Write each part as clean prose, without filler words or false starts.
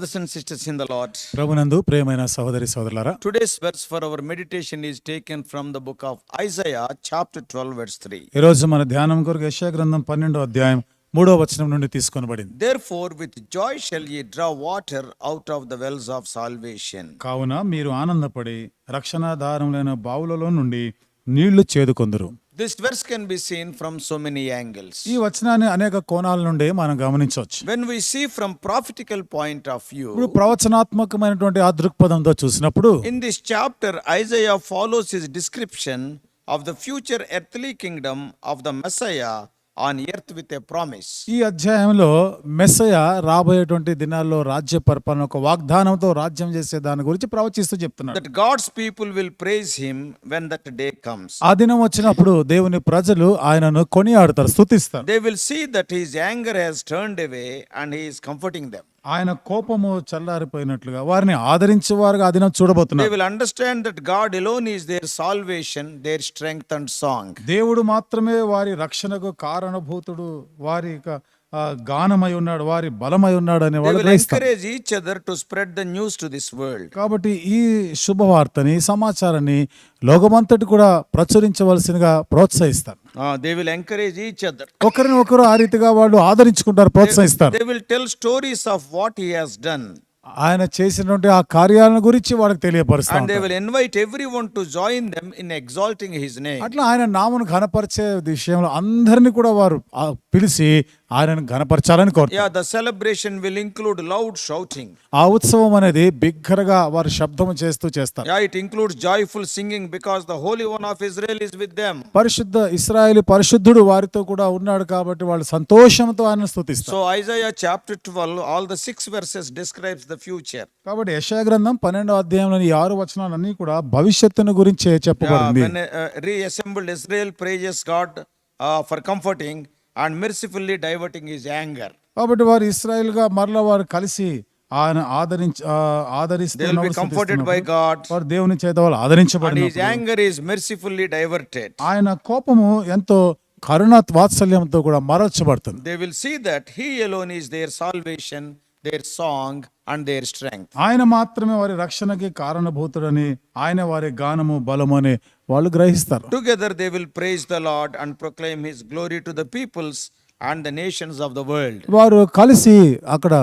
brothers and sisters in the Lord. ప్రభునందు ప్రియమైన సహోదరి సహోదరులారా, Today's verse for our meditation is taken from the book of Isaiah chapter 12 verse 3. ఈ రోజు మన ధ్యానం కొరకు యెషయా గ్రంథం 12వ అధ్యాయం 3వ వచనం నుండి తీసుకొనబడింది. Therefore with joy shall ye draw water out of the wells of salvation. కావున మీరు ఆనందపడి రక్షణాధారములైన బావులలో నుండి నీళ్లు చేదుకొందురు. This verse can be seen from so many angles. ఈ వచనాన్ని అనేక కోణాల నుండి మనం గమనించవచ్చు. When we see from prophetical point of view, ఇప్పుడు ప్రవచనాత్మకమైనటువంటి ఆ దృక్పథంతో చూసినప్పుడు in this chapter Isaiah follows his description of the future earthly kingdom of the Messiah on earth with a promise. ఈ అధ్యాయంలో మెస్సయ రాబోయేటువంటి దినాల్లో రాజ్య పరిపాలన ఒక వాగ్దానంతో రాజ్యం చేసే దాని గురించి ప్రవచిస్తూ చెప్తున్నాడు. That God's people will praise him when that day comes. ఆ దినం వచ్చినప్పుడు దేవుని ప్రజలు ఆయనను కొనియాడతారు, స్తుతిస్తారు. They will see that his anger has turned away and he is comforting them. ఆయన కోపము చల్లారిపోయినట్లుగా వారిని ఆదరించేవారుగా ఆ దినం They చూడబోతున్నారు. will understand that God alone is their salvation, their strength and song. దేవుడు మాత్రమే వారి రక్షణకు కారణభూతుడు, వారి గానమై ఉన్నాడు, వారి బలమై ఉన్నాడు అనే They వాళ్ళు will గ్రహిస్తారు. encourage each other to spread the news to this world. కాబట్టి ఈ శుభవార్తని సమాచారాన్ని లోకమంతటి కూడా ప్రచురించవలసినగా ప్రోత్సహిస్తారు. They will encourage each other. ఒకరిని ఒకరు ఆ రీతిగా వాళ్ళు ఆదరించుకుంటారు, ప్రోత్సహిస్తారు. They will tell stories of what he has done. ఆయన చేసినటువంటి ఆ కార్యాలను గురించి వాళ్ళకి తెలియపరుస్తారు. And they will invite everyone to join them in exalting his name. అట్లా ఆయన నామను ఘనపరిచే విషయంలో అందరినీ కూడా వారు పిలిచి ఆయనను ఘనపరచాలని కోరుతారు. Yeah, the celebration will include loud shouting. ఆ ఉత్సవం అనేది బిగ్గరగా వారు శబ్దము చేస్తూ చేస్తారు. Yeah, it includes joyful singing because the Holy One of Israel is with them. పరిశుద్ధ ఇశ్రాయేలు పరిశుద్ధుడు వారితో కూడా ఉన్నాడు కాబట్టి వాళ్ళు సంతోషంతో ఆయనను స్తుతిస్తారు. So Isaiah chapter 12, all the 6 verses describes the future. కాబట్టి యెషయా గ్రంథం 12వ అధ్యాయంలోని 6 వచనాలన్నీ కూడా భవిష్యత్తును గురించే చెప్పబడింది. When reassembled Israel praises God for comforting and mercifully diverting his anger. కాబట్టి వారు ఇశ్రాయేల్ గా మరలా వారు కలిసి ఆయన They will be comforted by God. వారు దేవుని చేత వాళ్ళు And ఆదరించబడిన his anger is mercifully diverted. ఆయన కోపము ఎంతో కరుణ వాత్సల్యంతో కూడా మరల్చబడుతుంది. They will see that he alone is their salvation, their song and their strength. ఆయన మాత్రమే వారి రక్షణకి కారణభూతుడని, ఆయన వారి గానము బలము అని వాళ్ళు గ్రహిస్తారు. Together they will praise the Lord and proclaim his glory to the peoples and the nations of the world. వారు కలిసి అక్కడ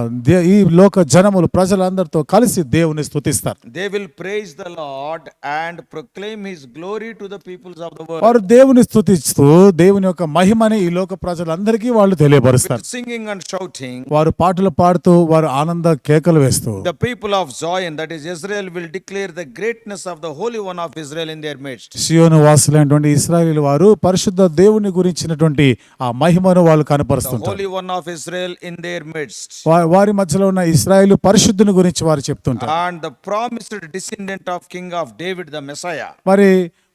ఈ లోక జనములు ప్రజలందరితో కలిసి దేవుని స్తుతిస్తారు. They will praise the Lord and proclaim his glory to the peoples of the world. వారు దేవుని స్తుతిస్తూ దేవుని యొక్క మహిమని ఈ లోక ప్రజలందరికీ వాళ్ళు తెలియపరుస్తారు. With singing and shouting, వారు పాటలు పాడుతూ వారు ఆనంద కేకలు వేస్తూ the people of Zion, that is Israel, will declare the greatness of the Holy One of Israel in their midst. సియోను వాసులైనటువంటి ఇశ్రాయేలు వారు పరిశుద్ధ దేవుని గురించినటువంటి ఆ మహిమను వాళ్ళు The కనపరుస్తుంటారు. Holy One of Israel in their midst. వారి మధ్యలో ఉన్న ఇశ్రాయేలు పరిశుద్ధుని గురించి వారు చెప్తుంటారు. And the promised descendant of King of David, the Messiah. మరి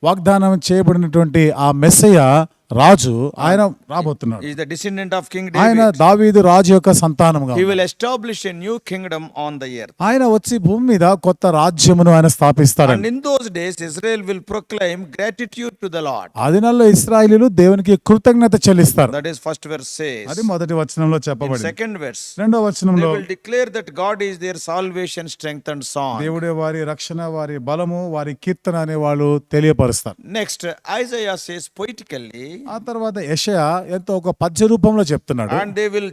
వాగ్దానం చేయబడినటువంటి ఆ మెస్సయ రాజు ఆయన రాబోతున్నాడు. He is the descendant of King ఆయన David. దావీదు రాజు యొక్క సంతానముగా He will establish a new kingdom on the earth. ఆయన వచ్చి భూమి మీద కొత్త రాజ్యమును ఆయన And స్థాపిస్తాడు. in those days, Israel will proclaim gratitude to the Lord. ఆ దినాల్లో ఇశ్రాయేలీయులు దేవునికి కృతజ్ఞత చెల్లిస్తారు. That is first verse says. అది మొదటి వచనంలో In చెప్పబడింది. second verse, రెండవ they వచనంలో will declare that God is their salvation, strength and song. దేవుడే వారి రక్షణ, వారి బలము, వారి కీర్తన అనే వాళ్ళు తెలియపరుస్తారు. Next, Isaiah says poetically, ఆ తర్వాత యెషయా ఎంతో ఒక పద్య రూపంలో చెప్తున్నాడు. and they will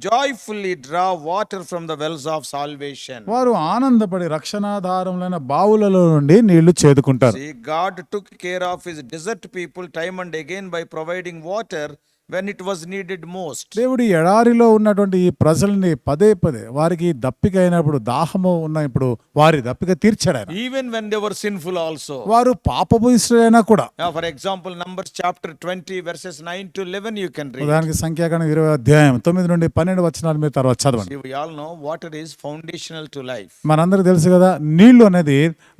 joyfully draw water from the wells of salvation. వారు ఆనందపడి రక్షణాధారములైన బావులలో నుండి నీళ్లు చేదుకుంటారు. See, God took care of his desert people time and again by providing water when it was needed most. దేవుడు ఎడారిలో ఉన్నటువంటి ఈ ప్రజల్ని పదే పదే వారికి దప్పిక అయినప్పుడు, దాహము ఉన్నప్పుడు వారి దప్పిక తీర్చాడు ఆయన. Even when they were sinful also. వారు పాపపు ఇశ్రాయేలైనా కూడా. Now, for example, Numbers chapter 20 verses 9 to 11 you can read. ఉదాహరణకి సంఖ్యాకాండం 20వ అధ్యాయం 9 నుండి 12 వచనాలు మీరు తర్వాత చదవండి. See, we all know water is foundational to life. మనందరికీ తెలుసు కదా, నీళ్లు అనేది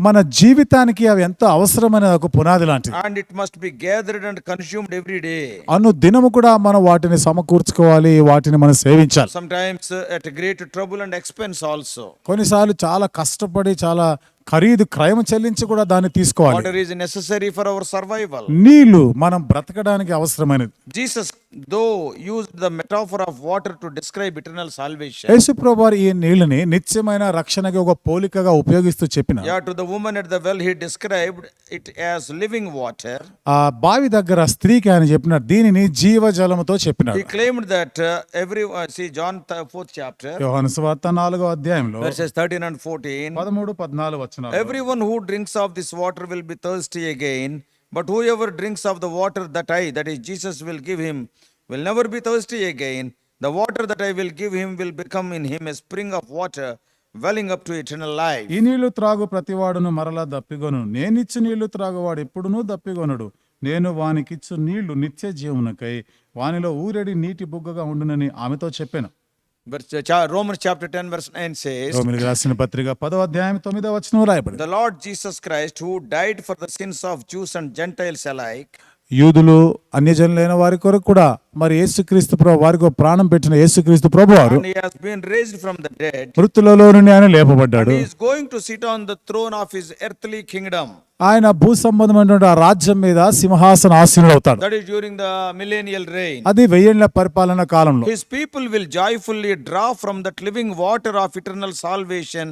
మన జీవితానికి అవి ఎంతో అవసరమైన ఒక పునాది లాంటిది. And it must be gathered and consumed every day. అను దినము కూడా మనం వాటిని సమకూర్చుకోవాలి, వాటిని మనం సేవించాలి. Sometimes at great trouble and expense also. కొన్నిసార్లు చాలా కష్టపడి చాలా క్రయం చెల్లించి కూడా దాన్ని తీసుకోవాలి. Water is necessary for our survival. నీళ్లు మనం బ్రతకడానికి అవసరమైనది. Jesus, though, used the metaphor of water to describe eternal salvation. యేసుప్రభువు వారు ఈ నీళ్ళని నిత్యమైన రక్షణకి ఒక పోలికగా ఉపయోగిస్తూ చెప్పిన. Yeah, to the woman at the well, he described it as living water. ఆ బావి దగ్గర స్త్రీకి ఆయన చెప్పినాడు దీనిని జీవజలముతో చెప్పినాడు. He claimed that see John 4th chapter, యోహాను సువార్త 4వ అధ్యాయంలో verses 13 and 14. 13-14 వచనాలు. Everyone who drinks of this water will be thirsty again, but whoever drinks of the water that is Jesus will give him, will never be thirsty again. The water that I will give him will become in him a spring of water, welling up to eternal life. ఈ నీళ్లు త్రాగు ప్రతివాడును మరలా దప్పిగొను, నేనిచ్చు నీళ్లు త్రాగువాడు ఎప్పుడునూ దప్పిగొనడు, నేను వానికిచ్చు నీళ్లు నిత్య జీవమునకై వానిలో ఊరెడి నీటి బుగ్గగా ఉండునని ఆమెతో చెప్పాను. Romans chapter 10 verse 9 says, రోమీయులకు రాసిన పత్రిక 10వ అధ్యాయం 9వ వచనం రాయబడింది. the Lord Jesus Christ, who died for the sins of Jews and Gentiles alike, యూదులు అన్యజనులైన వారి కొరకు కూడా మరి యేసుక్రీస్తు ప్రభు వారికి ప్రాణం పెట్టిన యేసుక్రీస్తు ప్రభువారు and he has been raised from the dead, మృతులలో నుండి ఆయన లేపబడ్డాడు. he is going to sit on the throne of his earthly kingdom. ఆయన భూ సంబంధమైనటువంటి ఆ రాజ్యం మీద సింహాసన ఆసీనుడవుతాడు. That is during the millennial reign. అది 1000 ఏళ్ల పరిపాలన కాలంలో His people will joyfully draw from that living water of eternal salvation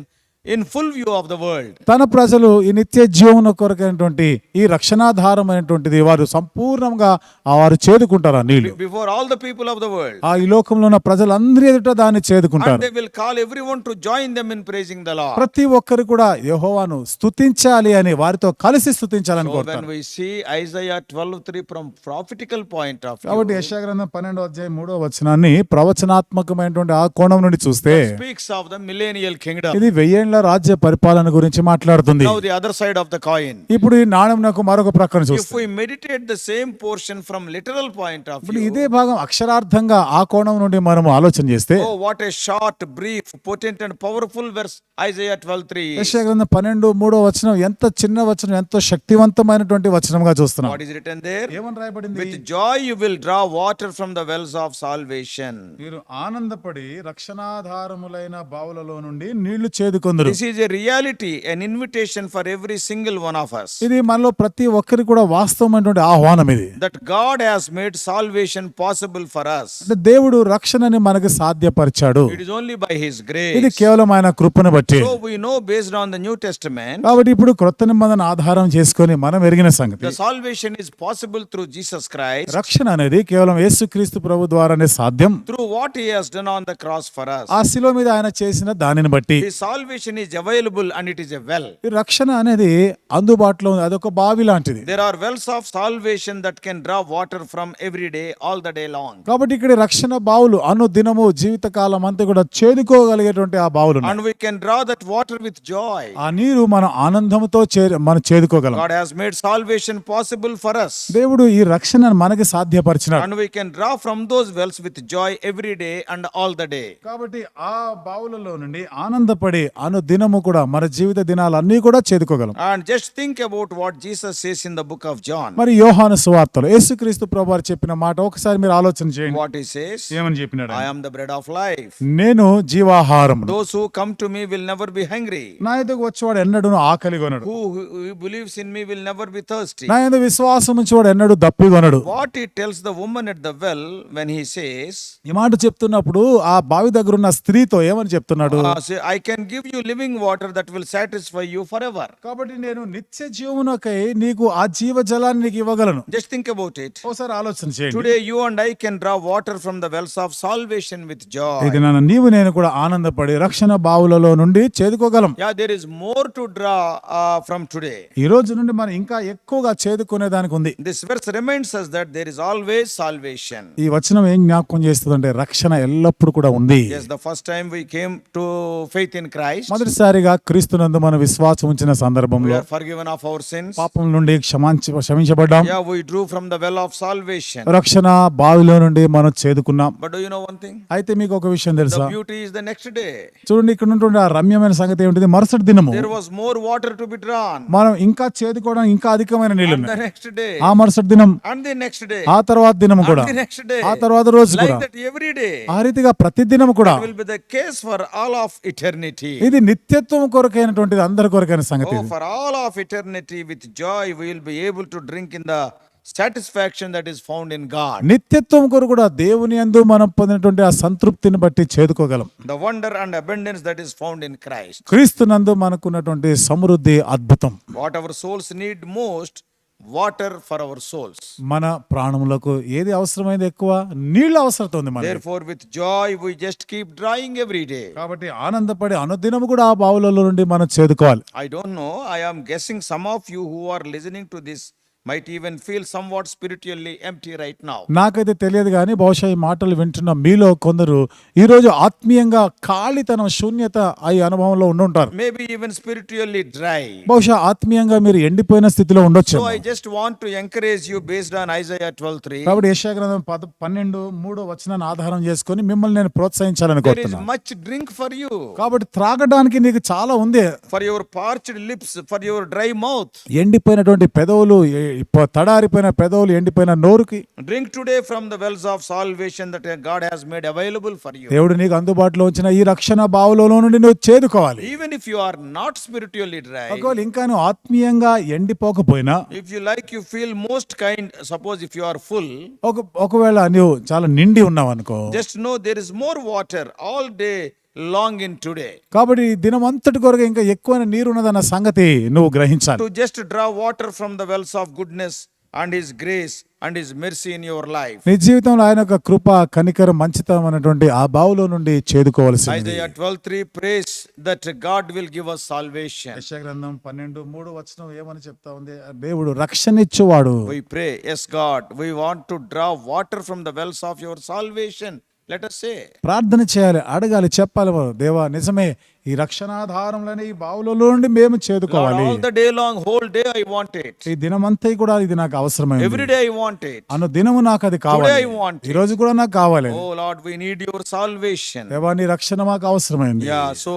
in full view of the world. తన ప్రజలు ఈ నిత్య జీవన కొరకైనటువంటి ఈ రక్షణాధారమైనటువంటిది వారు సంపూర్ణంగా వారు చేదుకుంటారు ఆ నీళ్లు. Before all the people of the world. ఆ ఈ లోకంలో ఉన్న ప్రజలందరి ఎదుట దాన్ని చేదుకుంటారు. And they will call everyone to join them in praising the Lord. ప్రతి ఒక్కరు కూడా యెహోవాను స్తుతించాలి అని వారితో కలిసి స్తుతించాలని So when కోరుతారు. we see Isaiah 12:3 from prophetical point of view, కాబట్టి యెషయా గ్రంథం 12వ అధ్యాయం 3వ వచనాన్ని ప్రవచనాత్మకమైనటువంటి ఆ కోణం నుండి చూస్తే speaks of the millennial kingdom. ఇది 1000 ఏళ్ల రాజ్య పరిపాలన గురించి మాట్లాడుతుంది. Now the other side of the coin. ఇప్పుడు ఈ నాణెంనకు మరొక ప్రక్కన If చూస్తే we meditate the same portion from literal point of ఇప్పుడు view, ఇదే భాగం అక్షరార్థంగా ఆ కోణం నుండి మనం ఆలోచన చేస్తే oh what a short, brief, potent and powerful verse Isaiah 12:3 is. యెషయా గ్రంథం 12:3వ వచనం ఎంత చిన్న వచనం, ఎంతో శక్తివంతమైనటువంటి వచనంగా చూస్తున్నాం. What is written there? ఏమని రాయబడింది? With joy you will draw water from the wells of salvation. మీరు ఆనందపడి రక్షణాధారములైన బావులలో నుండి నీళ్లు చేదుకొందురు. This is a reality, an invitation for every single one of us. ఇది మనలో ప్రతి ఒక్కరికి కూడా వాస్తవమైనటువంటి ఆహ్వానం ఇది. That God has made salvation possible for us. అంటే దేవుడు రక్షణని మనకు సాధ్యపరిచాడు. It is only by His ఇది grace. కేవలం ఆయన కృపను బట్టి. So we know based on the New Testament, కాబట్టి ఇప్పుడు క్రొత్త నిబంధన ఆధారం చేసుకొని మనం ఎరిగిన సంగతి the salvation is possible through Jesus Christ, రక్షణ అనేది కేవలం యేసుక్రీస్తు ప్రభు ద్వారానే సాధ్యం. through what He has done on the cross for us. ఆ శిలువ మీద ఆయన చేసిన దానిని బట్టి His salvation is available and it is a well. ఈ రక్షణ అనేది అందుబాటులో ఉంది. అదొక బావి లాంటిది. There are wells of salvation that can draw water from every day, all the day long. కాబట్టి ఇక్కడ రక్షణ బావులు అనుదినము జీవితకాలం అంతా కూడా చేదుకోగలిగేటువంటి ఆ బావులు ఉన్నాయి. And we can draw that water with joy. ఆ నీరు మన ఆనందంతో మనం చేదుకోగలం. God has made salvation possible for us. దేవుడు ఈ రక్షణను మనకి సాధ్యపరిచినాడు. And we can draw from those wells with joy every day and all the day. కాబట్టి ఆ బావులలో నుండి ఆనందపడి అనుదినము కూడా మన జీవిత దినాలన్నీ కూడా చేదుకోగలం. And just think about what Jesus says in the book of John. మరి యోహాను సువార్తలో యేసుక్రీస్తు ప్రభువారు చెప్పిన మాట ఒకసారి మీరు ఆలోచన చేయండి. What he says? ఏమని చెప్పినాడు? I am the bread of life. నేను జీవాహారమును. Those who come to me will never be hungry. నా ఎదుగు వచ్చేవాడు ఎన్నడూను ఆకలిగొనడు. Who believes in me will never be thirsty. నా యందు విశ్వాసం ఉంచేవాడు ఎన్నడూ దప్పిగొనడు. What he tells the woman at the well when he says, ఈ మాట చెప్తున్నప్పుడు ఆ బావి దగ్గర ఉన్న స్త్రీతో ఏమని చెప్తున్నాడు? say, I can give you living water that will satisfy you forever. కాబట్టి నేను నిత్య జీవమునకై నీకు ఆ జీవ జలాన్ని నీకు ఇవ్వగలను. Just think about it. ఒకసారి ఆలోచన చేయండి. Today you and I can draw water from the wells of salvation with joy. ఇది నీవు నేను కూడా ఆనందపడి రక్షణ బావులలో నుండి చేదుకోగలం. Yeah, there is more to draw from today. ఈ రోజు నుండి మనం ఇంకా ఎక్కువగా చేదుకునే దానికి ఉంది. This verse reminds us that there is always salvation. ఈ వచనం ఏం జ్ఞాపకం చేస్తుందంటే రక్షణ ఎల్లప్పుడూ కూడా ఉంది. Yes, the first time we came to faith in Christ, మొదటిసారిగా క్రీస్తునందు మన విశ్వాసం ఉంచిన we సందర్భంలో are forgiven of our sins. పాపం నుండి క్షమించబడ్డాం. Yeah, we drew from the well of salvation. రక్షణ బావిలో నుండి మనం చేదుకున్నాం. But do you know one thing? అయితే మీకు ఒక విషయం తెలుసా? The beauty is the next day. చూడండి ఇక్కడ ఉన్నటువంటి ఆ రమ్యమైన సంగతి ఏమిటిది? మరుసటి దినము There was more water to be drawn. మనం ఇంకా చేదుకోవడానికి ఇంకా అధికమైన నీళ్లు And the ఉన్నాయి. next day. ఆ మరుసటి దినం, And the next day. ఆ తర్వాత దినము And కూడా, the next day. ఆ తర్వాత రోజు Like కూడా, that every day. ఆ రీతిగా ప్రతి దినము కూడా Will be the case for all of eternity. ఇది నిత్యత్వం కొరకైనటువంటిది, అందరి కొరకైన సంగతి Oh, ఇది. for all of eternity with joy we will be able to drink in the satisfaction that is found in God. నిత్యత్వం కొరకు కూడా దేవుని యందు మనం పొందినటువంటి ఆ సంతృప్తిని బట్టి చేదుకోగలం. The wonder and abundance that is found in Christ. క్రీస్తునందు మనకున్నటువంటి సమృద్ధి అద్భుతం. What our souls need most, water for our souls. మన ప్రాణములకు ఏది అవసరమైంది ఎక్కువ? నీళ్ళ అవసరం ఉంది మనకి. Therefore with joy we just keep drawing every day. కాబట్టి ఆనందపడి అనుదినము కూడా ఆ బావులలో నుండి మనం చేదుకోవాలి. I don't know, I am guessing some of you who are listening to this might even feel somewhat spiritually empty right now. నాకైతే తెలియదు కానీ బహుశా ఈ మాటలు వింటున్న మీలో కొందరు ఈ రోజు ఆత్మీయంగా ఖాళీతనం, శూన్యత ఈ అనుభవంలో ఉండుంటారు. Maybe even spiritually dry. బహుశా ఆత్మీయంగా మీరు ఎండిపోయిన స్థితిలో ఉండొచ్చు. So I just want to encourage you based on Isaiah 12:3. కాబట్టి యెషయా గ్రంథం 12:3 ఆధారం చేసుకొని మిమ్మల్ని నేను ప్రోత్సహించాలని There is కోరుతున్నాను. much drink for you, కాబట్టి త్రాగడానికి నీకు చాలా ఉంది. for your parched lips, for your dry mouth. ఎండిపోయినటువంటి పెదవులు, తడారిపోయిన పెదవులు, ఎండిపోయిన నోరుకి Drink today from the wells of salvation that God has made available for you. దేవుడు నీకు అందుబాటులో ఉంచిన ఈ రక్షణ బావులలో నుండి నువ్వు చేదుకోవాలి. Even if you are not spiritually dry, ఒకవేళ ఇంకా నువ్వు ఆత్మీయంగా ఎండిపోకపోయినా, if you like, you feel most kind. Suppose if you are full, ఒకవేళ నువ్వు చాలా నిండి ఉన్నావు అనుకో, just know there is more water all day long in today. కాబట్టి ఈ దినం అంతటి కొరకు ఇంకా ఎక్కువైన నీరు ఉన్నదన్న సంగతి నువ్వు గ్రహించాలి. To just draw water from the wells of goodness and His grace and His mercy in your life. నీ జీవితంలో ఆయన యొక్క కృప, కనికరం, మంచితనం అనేటువంటి ఆ బావులో నుండి చేదుకోవాల్సింది. Isaiah 12:3 prays that God will give us salvation. యెషయా గ్రంథం 12:3 ఏమని చెప్తా ఉంది? దేవుడు రక్షణ ఇచ్చువాడు. We pray, yes God, we want to draw water from the wells of your salvation. Let us say. ప్రార్థన చేయాలి, అడగాలి, చెప్పాలి. దేవా నిజమే, ఈ రక్షణాధారంలోనే ఈ బావులలో నుండి మేము Lord, చేదుకోవాలి. all the day long, whole day I want it. ఈ దినమంతా కూడా ఇది నాకు అవసరమైంది. Every day I want it. అను దినము నాకు అది కావాలి. Today I want it. ఈ రోజు కూడా నాకు కావాలి. Oh Lord, we need your salvation. దేవా నీ రక్షణ మాకు అవసరమైంది. Yeah, so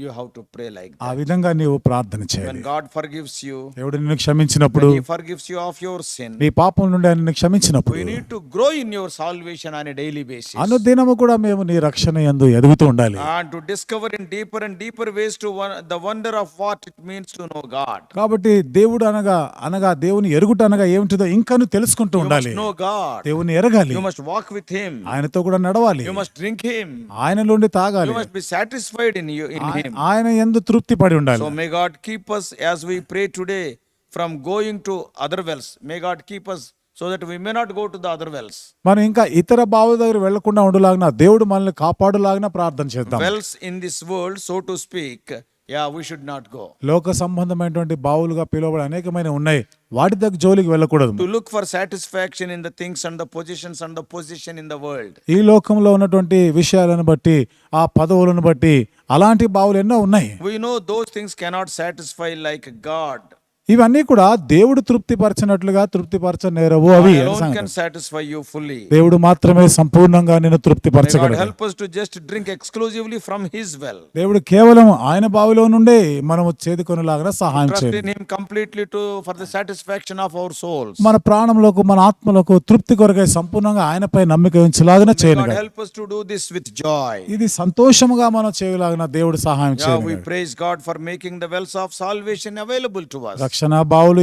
you have to pray like ఆ that. విధంగా నీవు ప్రార్థన When చేయాలి. God forgives you, దేవుడు నిన్ను క్షమించినప్పుడు, when He forgives you of your sin, నీ పాపం నుండి ఆయన నిన్ను క్షమించినప్పుడు, we need to grow in your salvation on a daily basis. అనుదినము కూడా మేము నీ రక్షణ యందు ఎదుగుతూ ఉండాలి. And to discover in deeper and deeper ways to the wonder of what it means to know God. కాబట్టి దేవుడు అనగా దేవుని ఎరుగుట అనగా ఏమిటిదో ఇంకా నువ్వు తెలుసుకుంటూ You must ఉండాలి. know God. దేవుని ఎరగాలి, You must walk with Him. ఆయనతో కూడా నడవాలి, You must drink Him. ఆయన నుండి తాగాలి, You must be satisfied in Him. ఆయన యందు తృప్తి పడి ఉండాలి. So may God keep us as we pray today from going to other wells. May God keep us so that we may not go to the other wells. మనం ఇంకా ఇతర బావుల దగ్గర వెళ్లకుండా ఉండలాగిన దేవుడు మనల్ని కాపాడులాగిన ప్రార్థన చేద్దాం. Wells in this world, so to speak, yeah, we should not go. లోక సంబంధమైనటువంటి బావులుగా పిలువబడే అనేకమైన ఉన్నాయి, వాటి దగ్గర జోలికి వెళ్ళకూడదు. To look for satisfaction in the things and the positions and the position in the world. ఈ లోకంలో ఉన్నటువంటి విషయాలను బట్టి, ఆ పదవులను బట్టి అలాంటి బావులు ఎన్నో ఉన్నాయి. We know those things cannot satisfy like God. ఇవన్నీ కూడా దేవుడు తృప్తిపరచినట్లుగా తృప్తిపరచనేరవు. God అవి alone can satisfy you fully. దేవుడు మాత్రమే సంపూర్ణంగా నిన్ను May God తృప్తిపరచగలడు. help us to just drink exclusively from His well. దేవుడు కేవలం ఆయన బావిలో నుండే మనము చేదుకొనేలాగా సహాయం Trust చేయండి. in Him completely for the satisfaction of our souls. మన ప్రాణములకు, మన ఆత్మలకు తృప్తి కొరకై సంపూర్ణంగా ఆయనపై నమ్మిక ఉంచేలాగా May God చేయను. help us to do this with joy. ఇది సంతోషముగా మనం చేయలాగిన దేవుడు సహాయం Yeah, we చేయండి. praise God for making the wells of salvation available to us, రక్షణ బావులు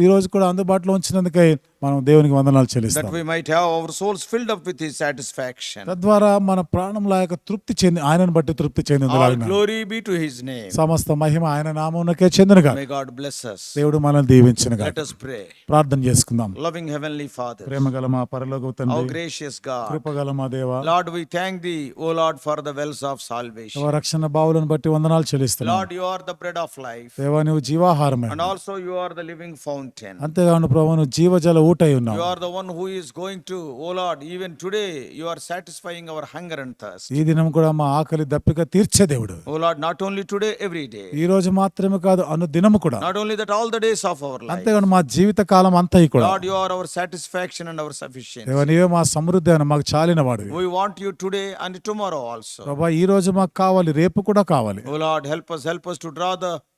ఈ రోజు కూడా అందుబాటులో ఉంచినందుకై మనం దేవునికి వందనాలు చెల్లిస్తాం. that we might have our souls filled up with His satisfaction. తద్వారా మన ప్రాణముల యొక్క తృప్తి చెంది, ఆయనను బట్టి తృప్తి All చెందింది. glory be to His name. సమస్త మహిమ ఆయన నామమునకే చెందునుగా. May God bless us. దేవుడు మనల్ని దీవించునుగా. Let us pray. ప్రార్థన చేసుకుందాం. Loving Heavenly Father, ప్రేమగల మా పరలోకపు our తండ్రి, gracious God, కృపగల మా దేవా, Lord, we thank Thee, O Lord, for the wells of salvation. దేవా, రక్షణ బావులను బట్టి వందనాలు చెల్లిస్తున్నాం. Lord, You are the bread of life, దేవా నువ్వు జీవాహారమే, and also You are the living fountain. అంతేగాను ప్రభు నువ్వు జీవజల ఊటై ఉన్నావు. You are the one who is going to, oh Lord, even today You are satisfying our hunger and thirst. ఈ దినం కూడా మా ఆకలి దప్పిక తీర్చే దేవుడు. Oh Lord, not only today, every day. ఈ రోజు మాత్రమే కాదు, అను దినము కూడా. Not only that, all the days of our life. అంతేగాను మా జీవిత కాలం అంతా కూడా. Lord, You are our satisfaction and our sufficiency. దేవా నీవే మా సమృద్ధి అని మాకు చాలిన వాడివి. We want You today and tomorrow also. ప్రభా ఈ రోజు మాకు కావాలి, రేపు కూడా కావాలి. Oh Lord, help us to draw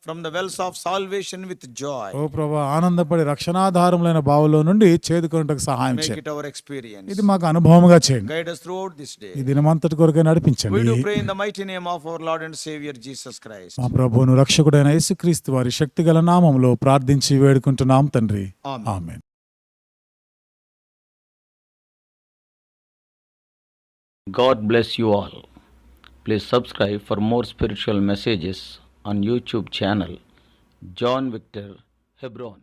from the wells of salvation with joy. ఓ ప్రభా, ఆనందపడి రక్షణాధారములైన బావులో నుండి చేదుకొనుటకు సహాయం Make చేయండి. it our experience. ఇది మాకు అనుభవముగా చేయండి. Guide us throughout this day. ఈ దినమంతటి కొరకే We నడిపించండి. do pray in the mighty name of our Lord and Savior Jesus Christ. మా ప్రభువును రక్షకుడైన యేసుక్రీస్తు వారి శక్తిగల నామములో ప్రార్థించి వేడుకుంటున్నాం తండ్రి. Amen. Amen. God bless you all. Please subscribe for more spiritual messages on YouTube channel John Victor Hebron.